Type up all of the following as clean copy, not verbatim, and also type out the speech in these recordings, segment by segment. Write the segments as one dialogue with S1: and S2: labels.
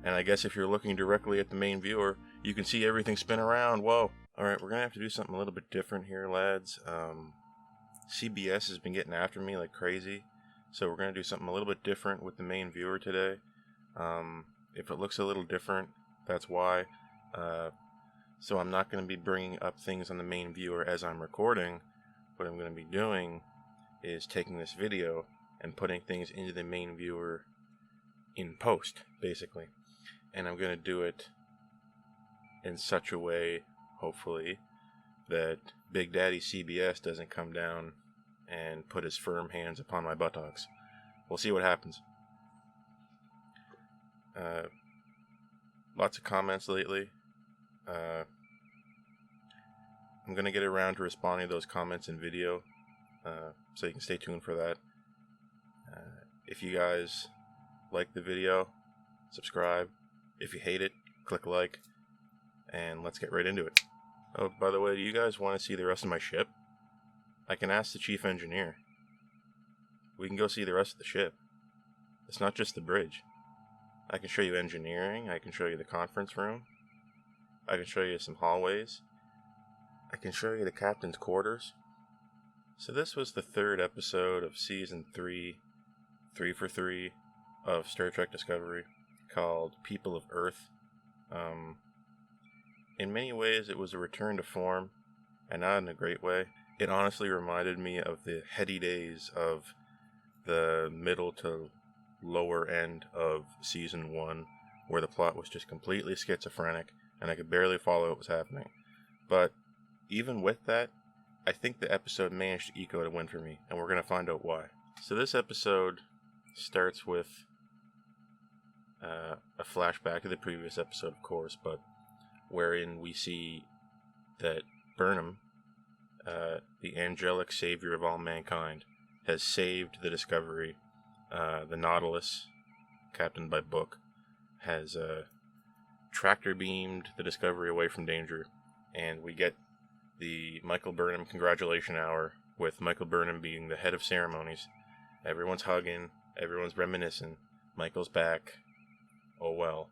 S1: And I guess if you're looking directly at the main viewer, you can see everything spin around. Whoa. Alright, we're going to have to do something a little bit different here, lads. CBS has been getting after me like crazy. So we're going to do something a little bit different with the main viewer today. If it looks a little different, that's why. So I'm not going to be bringing up things on the main viewer as I'm recording. What I'm going to be doing is taking this video and putting things into the main viewer in post, basically. And I'm going to do it in such a way, hopefully, that Big Daddy CBS doesn't come down and put his firm hands upon my buttocks. We'll see what happens. Lots of comments lately. I'm going to get around to responding to those comments in video, so you can stay tuned for that. If you guys like the video, subscribe. If you hate it, click like, and let's get right into it. Oh, by the way, do you guys want to see the rest of my ship? I can ask the chief engineer. We can go see the rest of the ship. It's not just the bridge. I can show you engineering, I can show you the conference room, I can show you some hallways, I can show you the captain's quarters. So this was the third episode of Season 3, 3 for 3, of Star Trek Discovery, called People of Earth. In many ways it was a return to form, and not in a great way. It honestly reminded me of the heady days of the middle to lower end of Season 1, where the plot was just completely schizophrenic, and I could barely follow what was happening. But even with that, I think the episode managed to eke out a win for me, and we're going to find out why. So this episode starts with a flashback to the previous episode, of course, but wherein we see that Burnham, the angelic savior of all mankind, has saved the Discovery. The Nautilus, captained by Book, has tractor beamed the Discovery away from danger, and we get the Michael Burnham congratulation hour, with Michael Burnham being the head of ceremonies. Everyone's hugging, everyone's reminiscing. Michael's back. Oh well.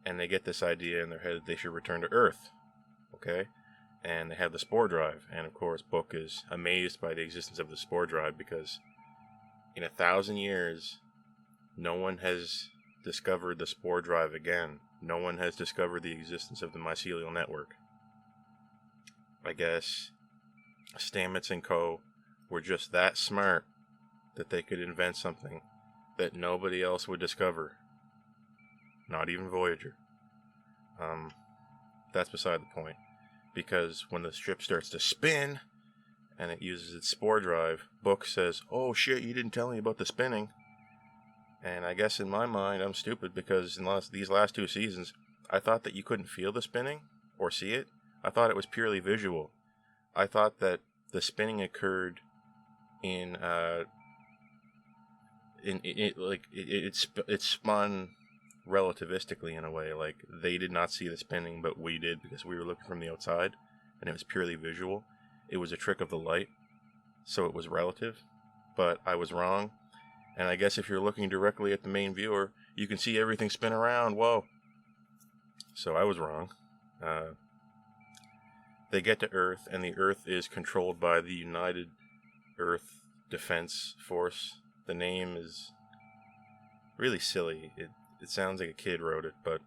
S1: And they get this idea in their head that they should return to Earth. Okay? And they have the spore drive, and of course Book is amazed by the existence of the spore drive, because in 1,000 years, no one has discovered the spore drive again. No one has discovered the existence of the mycelial network. I guess Stamets and co. were just that smart that they could invent something that nobody else would discover. Not even Voyager. That's beside the point. Because when the ship starts to spin, and it uses its spore drive, Book says, "Oh shit, you didn't tell me about the spinning." And I guess in my mind, I'm stupid, because in these last 2 seasons, I thought that you couldn't feel the spinning or see it. I thought it was purely visual. I thought that the spinning occurred it spun relativistically in a way. Like, they did not see the spinning, but we did, because we were looking from the outside, and it was purely visual. It was a trick of the light, so it was relative, but I was wrong. And I guess if you're looking directly at the main viewer, you can see everything spin around. Whoa. So I was wrong. They get to Earth, and the Earth is controlled by the United Earth Defense Force. The name is really silly. It sounds like a kid wrote it, but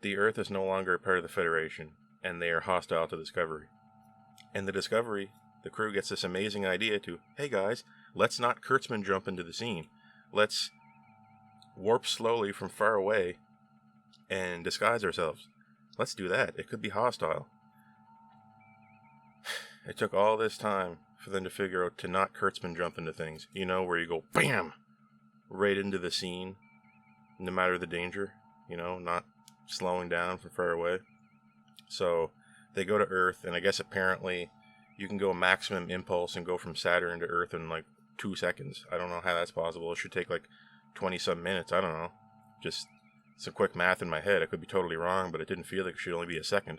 S1: the Earth is no longer a part of the Federation, and they are hostile to Discovery. And the Discovery, the crew gets this amazing idea to, hey guys, let's not Kurtzman jump into the scene. Let's warp slowly from far away and disguise ourselves. Let's do that. It could be hostile. It took all this time for them to figure out to not Kurtzman jump into things. You know, where you go, BAM! Right into the scene, no matter the danger. You know, not slowing down from far away. So they go to Earth, and I guess apparently you can go maximum impulse and go from Saturn to Earth in like 2 seconds. I don't know how that's possible. It should take like 20-some minutes. I don't know. Just some quick math in my head. I could be totally wrong, but it didn't feel like it should only be a second.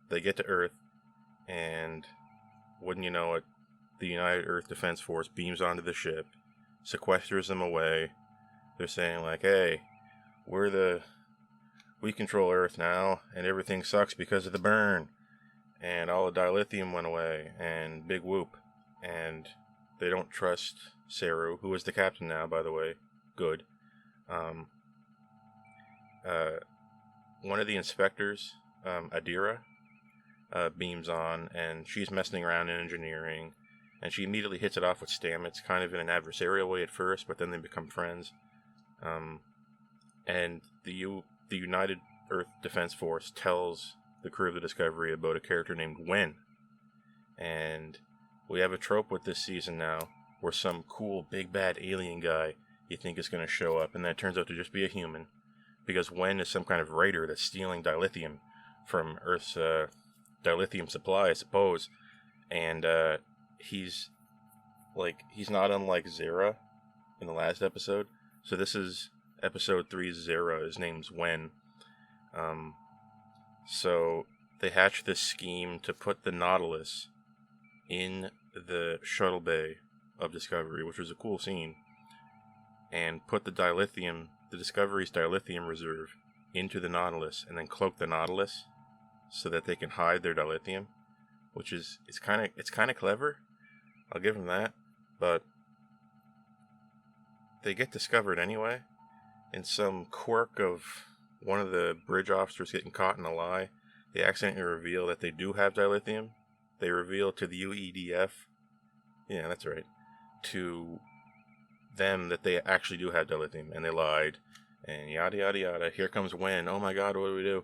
S1: They get to Earth, and wouldn't you know it, the United Earth Defense Force beams onto the ship, sequesters them away. They're saying like, hey, we control Earth now, and everything sucks because of the burn. And all the dilithium went away, and big whoop. And they don't trust Saru, who is the captain now, by the way. Good. One of the inspectors, Adira, beams on, and she's messing around in engineering, and she immediately hits it off with Stamets, kind of in an adversarial way at first, but then they become friends. And the United Earth Defense Force tells the crew of the Discovery about a character named Wen. And we have a trope with this season now, where some cool big bad alien guy you think is going to show up, and that turns out to just be a human, because Wen is some kind of raider that's stealing dilithium from Earth's dilithium supply, I suppose. And he's not unlike Zera in the last episode. So this is episode 3's Zera. His name's Wen. So they hatch this scheme to put the Nautilus in the shuttle bay of Discovery, which was a cool scene, and put the Discovery's dilithium reserve into the Nautilus, and then cloak the Nautilus so that they can hide their dilithium, which is it's kind of clever. I'll give them that, but they get discovered anyway. In some quirk of one of the bridge officers getting caught in a lie, they accidentally reveal that they do have dilithium. They reveal to the UEDF, yeah, that's right, to them that they actually do have dilithium, and they lied, and yada yada yada. Here comes Wen. Oh my god, what do we do?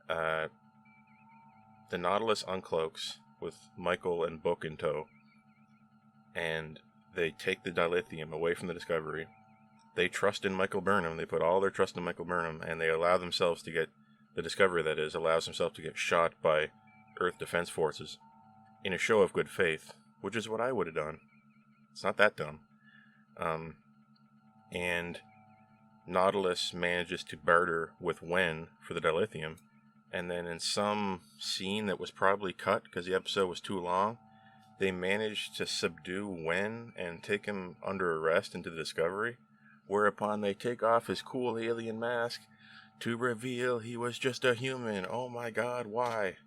S1: The Nautilus uncloaks with Michael and Book in tow, and they take the dilithium away from the Discovery. They trust in Michael Burnham. They put all their trust in Michael Burnham, and they allow themselves to get, the Discovery that is, allows himself to get shot by Earth Defense Forces in a show of good faith, which is what I would have done. It's not that dumb. And Nautilus manages to barter with Wen for the dilithium, and then in some scene that was probably cut because the episode was too long, they managed to subdue Wen and take him under arrest into the Discovery, whereupon they take off his cool alien mask to reveal he was just a human. Oh my god, why?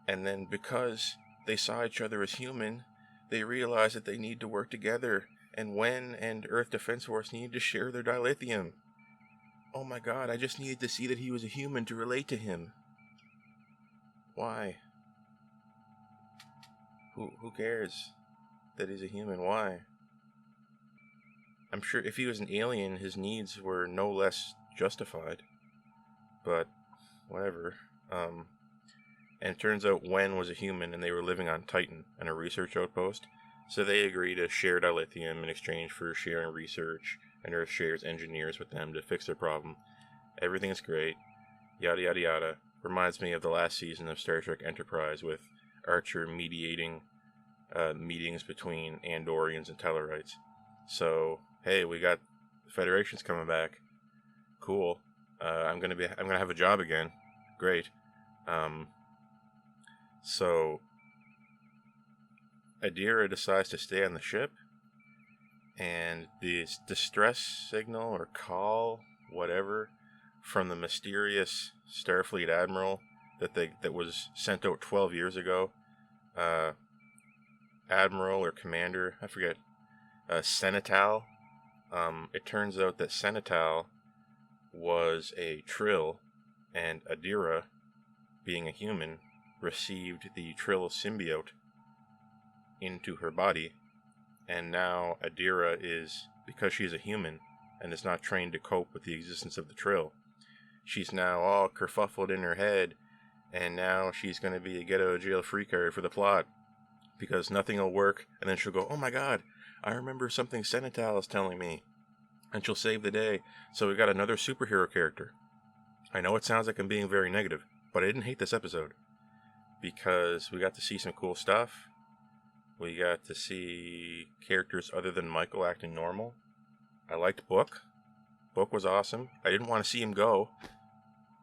S1: And then because they saw each other as human, they realize that they need to work together, and Wen and Earth Defense Force need to share their dilithium. Oh my god, I just needed to see that he was a human to relate to him. Why? Who cares that he's a human? Why? I'm sure if he was an alien, his needs were no less justified. But, whatever. And it turns out Wen was a human and they were living on Titan, in a research outpost. So they agree to share dilithium in exchange for sharing research, and Earth shares engineers with them to fix their problem. Everything's great. Yada yada yada. Reminds me of the last season of Star Trek Enterprise with Archer mediating meetings between Andorians and Tellarites. So, hey, we got the Federation's coming back. Cool. I'm gonna have a job again. Great. So Adira decides to stay on the ship, and the distress signal or call, whatever, from the mysterious Starfleet admiral that was sent out 12 years ago, admiral or commander, I forget, Senetal. It turns out that Senetal was a Trill, and Adira, being a human, received the Trill symbiote into her body, and now Adira is, because she's a human and is not trained to cope with the existence of the Trill, she's now all kerfuffled in her head, and now she's going to be a get out of jail free card for the plot, because nothing will work, and then she'll go, oh my god, I remember something Senetal is telling me, and she'll save the day. So we got another superhero character. I know it sounds like I'm being very negative, but I didn't hate this episode, because we got to see some cool stuff. We got to see characters other than Michael acting normal. I liked Book. Book was awesome. I didn't want to see him go.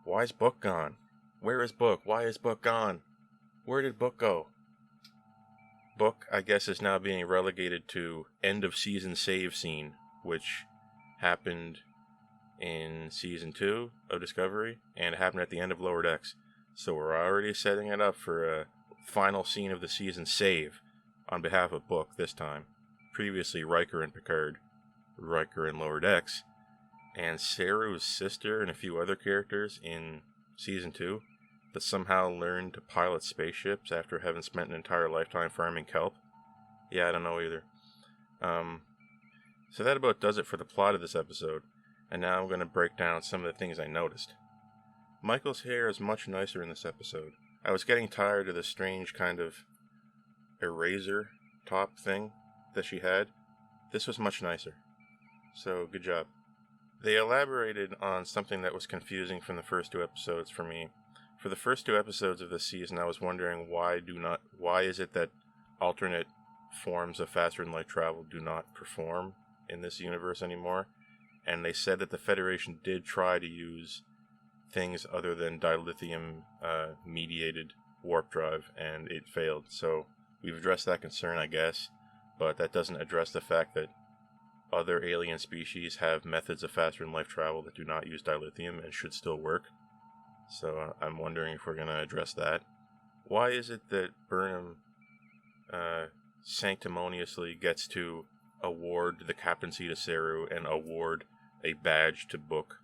S1: Why is Book gone? Where is Book? Why is Book gone? Where did Book go? Book, I guess, is now being relegated to end of season save scene, which happened in season 2 of Discovery, and it happened at the end of Lower Decks. So we're already setting it up for a final scene of the season save on behalf of Book this time. Previously, Riker and Picard, Riker in Lower Decks, and Saru's sister and a few other characters in season 2 that somehow learned to pilot spaceships after having spent an entire lifetime farming kelp. Yeah, I don't know either. So that about does it for the plot of this episode, and now I'm going to break down some of the things I noticed. Michael's hair is much nicer in this episode. I was getting tired of the strange kind of eraser top thing that she had. This was much nicer. So, good job. They elaborated on something that was confusing from the first 2 episodes for me. For the first 2 episodes of this season, I was wondering why is it that alternate forms of faster-than-light travel do not perform in this universe anymore? And they said that the Federation did try to use things other than dilithium mediated warp drive, and it failed. So we've addressed that concern, I guess, but that doesn't address the fact that other alien species have methods of faster-than-light travel that do not use dilithium and should still work. So I'm wondering if we're going to address that. Why is it that Burnham sanctimoniously gets to award the captaincy to Saru and award a badge to Book?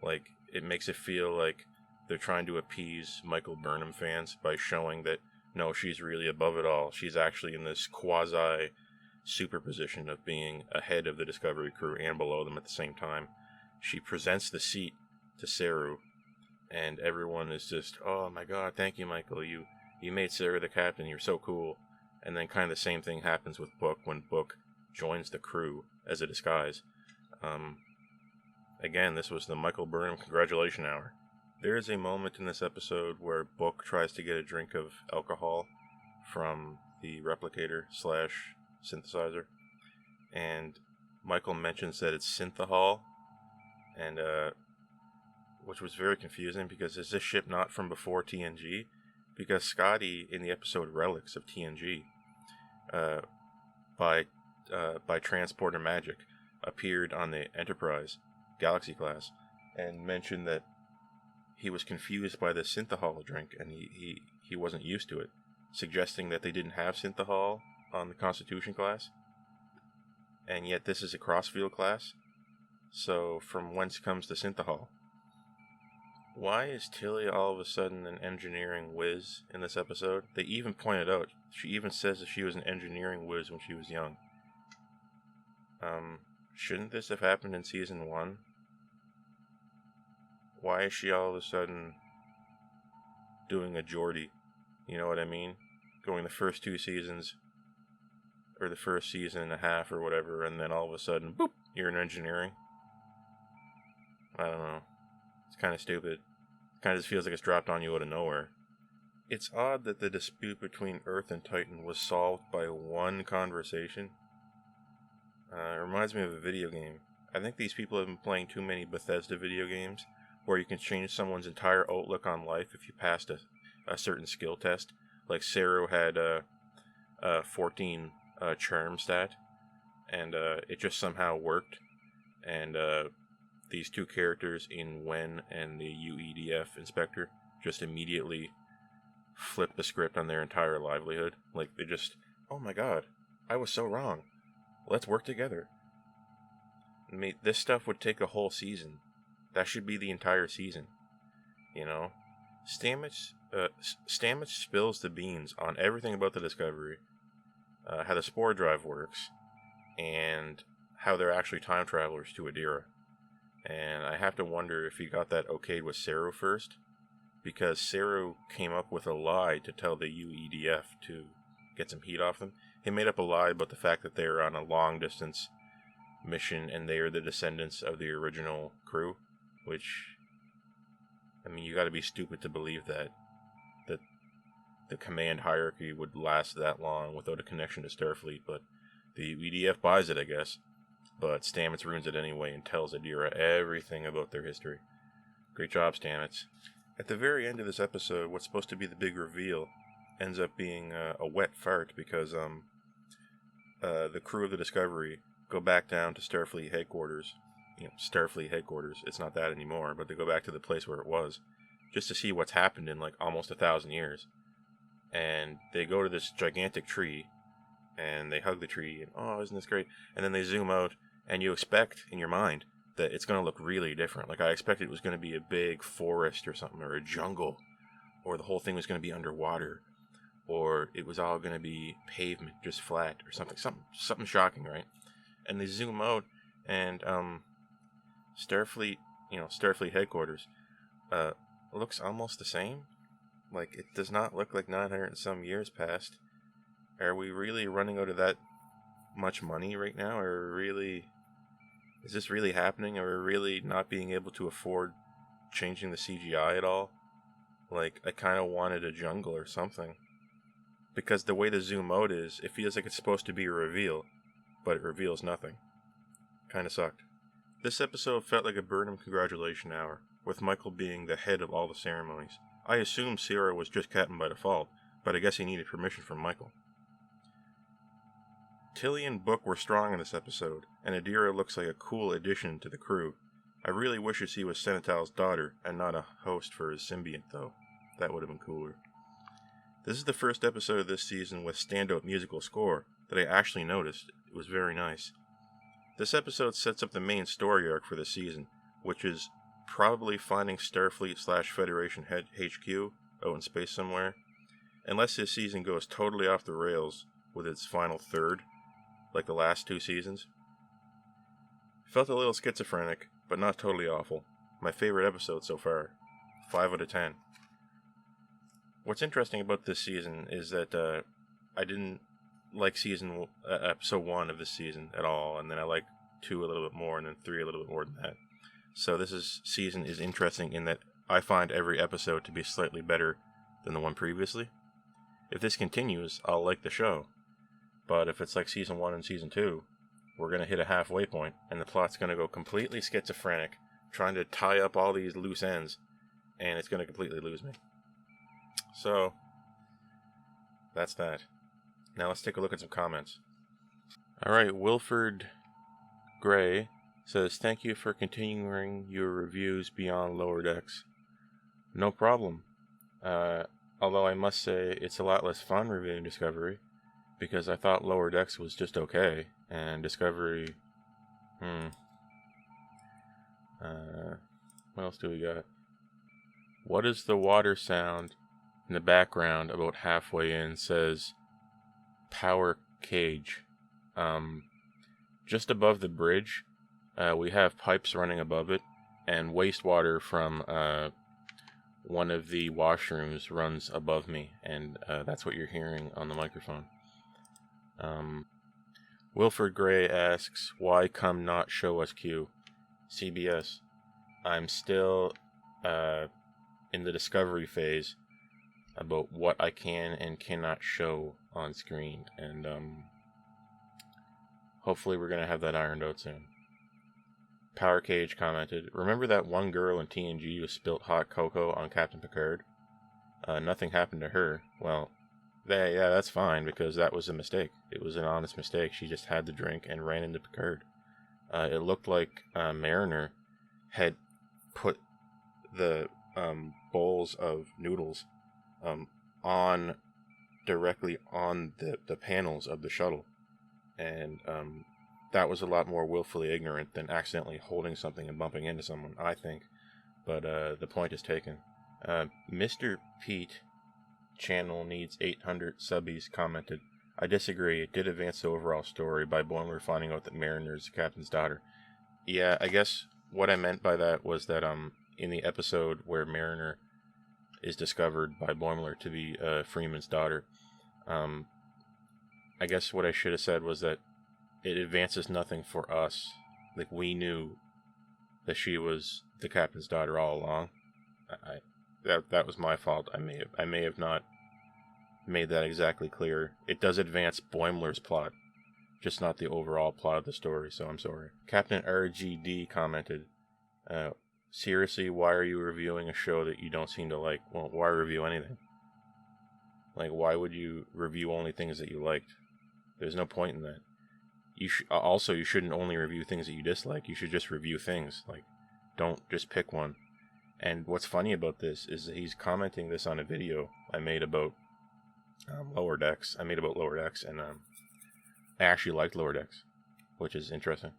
S1: Like, it makes it feel like they're trying to appease Michael Burnham fans by showing that, no, she's really above it all. She's actually in this quasi-superposition of being ahead of the Discovery crew and below them at the same time. She presents the seat to Saru, and everyone is just, oh my god, thank you, Michael. You made Saru the captain. You're so cool. And then kind of the same thing happens with Book when Book joins the crew as a disguise. Again, this was the Michael Burnham congratulation hour. There is a moment in this episode where Book tries to get a drink of alcohol from the replicator / synthesizer, and Michael mentions that it's synthahol, and which was very confusing because is this ship not from before TNG? Because Scotty in the episode Relics of TNG, by Transporter Magic, appeared on the Enterprise Galaxy class and mentioned that he was confused by the synthahol drink and he wasn't used to it, suggesting that they didn't have synthahol on the Constitution class, and yet this is a crossfield class. So from whence comes the synthahol? Why is Tilly all of a sudden an engineering whiz in this episode? They even pointed out, she even says that she was an engineering whiz when she was young. Shouldn't this have happened in season 1? Why is she all of a sudden doing a Geordie? You know what I mean? Going the first 2 seasons, or the first season and a half or whatever, and then all of a sudden, boop, you're in engineering. I don't know. It's kind of stupid. Kind of just feels like it's dropped on you out of nowhere. It's odd that the dispute between Earth and Titan was solved by one conversation. It reminds me of a video game. I think these people have been playing too many Bethesda video games where you can change someone's entire outlook on life if you passed a certain skill test. Like Saru had a 14 charm stat, and it just somehow worked. And these 2 characters in Wen and the UEDF inspector just immediately flipped the script on their entire livelihood. Like, they just, oh my god, I was so wrong. Let's work together. I mean, this stuff would take a whole season. That should be the entire season. You know? Stamets spills the beans on everything about the Discovery. How the spore drive works. And how they're actually time travelers to Adira. And I have to wonder if he got that okayed with Saru first. Because Saru came up with a lie to tell the UEDF to get some heat off them. He made up a lie about the fact that they're on a long-distance mission and they are the descendants of the original crew, which, I mean, you gotta be stupid to believe that the command hierarchy would last that long without a connection to Starfleet, but the UEDF buys it, I guess. But Stamets ruins it anyway and tells Adira everything about their history. Great job, Stamets. At the very end of this episode, what's supposed to be the big reveal, ends up being a wet fart because the crew of the Discovery go back down to Starfleet headquarters. Starfleet headquarters. It's not that anymore, but they go back to the place where it was, just to see what's happened in like almost 1,000 years. And they go to this gigantic tree, and they hug the tree, and oh, isn't this great? And then they zoom out, and you expect in your mind that it's going to look really different. Like I expected it was going to be a big forest or something, or a jungle, or the whole thing was going to be underwater, or it was all going to be pavement, just flat, or something shocking, right? And they zoom out, and Starfleet, Starfleet headquarters, looks almost the same. Like, it does not look like 900 and some years passed. Are we really running out of that much money right now? Is this really happening? Are we really not being able to afford changing the CGI at all? Like, I kind of wanted a jungle or something. Because the way the zoom out is, it feels like it's supposed to be a reveal, but it reveals nothing. Kind of sucked. This episode felt like a Burnham congratulation hour, with Michael being the head of all the ceremonies. I assumed Sierra was just captain by default, but I guess he needed permission from Michael. Tilly and Book were strong in this episode, and Adira looks like a cool addition to the crew. I really wish he was Senetal's daughter and not a host for his symbiont, though. That would have been cooler. This is the first episode of this season with standout musical score that I actually noticed. It was very nice. This episode sets up the main story arc for the season, which is probably finding Starfleet/Federation HQ out in space somewhere. Unless this season goes totally off the rails with its final third, like the last two seasons. Felt a little schizophrenic, but not totally awful. My favorite episode so far. 5 out of 10. What's interesting about this season is that I didn't like episode 1 of this season at all, and then I liked 2 a little bit more, and then 3 a little bit more than that. So this season is interesting in that I find every episode to be slightly better than the one previously. If this continues, I'll like the show. But if it's like season 1 and season 2, we're going to hit a halfway point, and the plot's going to go completely schizophrenic, trying to tie up all these loose ends, and it's going to completely lose me. So, that's that. Now let's take a look at some comments. Alright, Wilford Gray says, thank you for continuing your reviews beyond Lower Decks. No problem. Although I must say it's a lot less fun reviewing Discovery, because I thought Lower Decks was just okay, and Discovery... what else do we got? What is the water sound in the background about halfway in? Says power cage. Just above the bridge, we have pipes running above it, and wastewater from one of the washrooms runs above me, and that's what you're hearing on the microphone. Wilford Gray asks, why come not show us Q? CBS. I'm still in the discovery phase about what I can and cannot show on screen, and hopefully we're going to have that ironed out soon. Power Cage commented, remember that one girl in TNG who spilt hot cocoa on Captain Picard? Nothing happened to her. Well, yeah, that's fine, because that was a mistake. It was an honest mistake. She just had the drink and ran into Picard. It looked like Mariner had put the bowls of noodles directly on the panels of the shuttle, and that was a lot more willfully ignorant than accidentally holding something and bumping into someone, I think. But the point is taken. Mr. Pete channel needs 800 subbies commented, I disagree. It did advance the overall story by Boimler finding out that Mariner is the captain's daughter. Yeah, I guess what I meant by that was that in the episode where Mariner is discovered by Boimler to be Freeman's daughter, I guess what I should have said was that it advances nothing for us. Like, we knew that she was the captain's daughter all along. That was my fault. I may have not made that exactly clear. It does advance Boimler's plot, just not the overall plot of the story, so I'm sorry. Captain RGD commented, seriously, why are you reviewing a show that you don't seem to like? Well, why review anything? Like, why would you review only things that you liked? There's no point in that. You shouldn't only review things that you dislike. You should just review things. Like, don't just pick one. And what's funny about this is that he's commenting this on a video I made about Lower Decks. And I actually liked Lower Decks, which is interesting.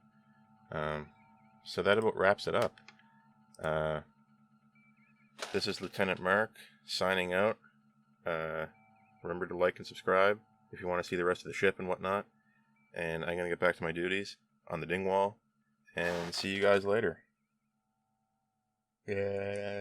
S1: So that about wraps it up. This is Lieutenant Mark signing out. Remember to like and subscribe if you want to see the rest of the ship and whatnot. And I'm going to get back to my duties on the Dingwall. And see you guys later. Yeah.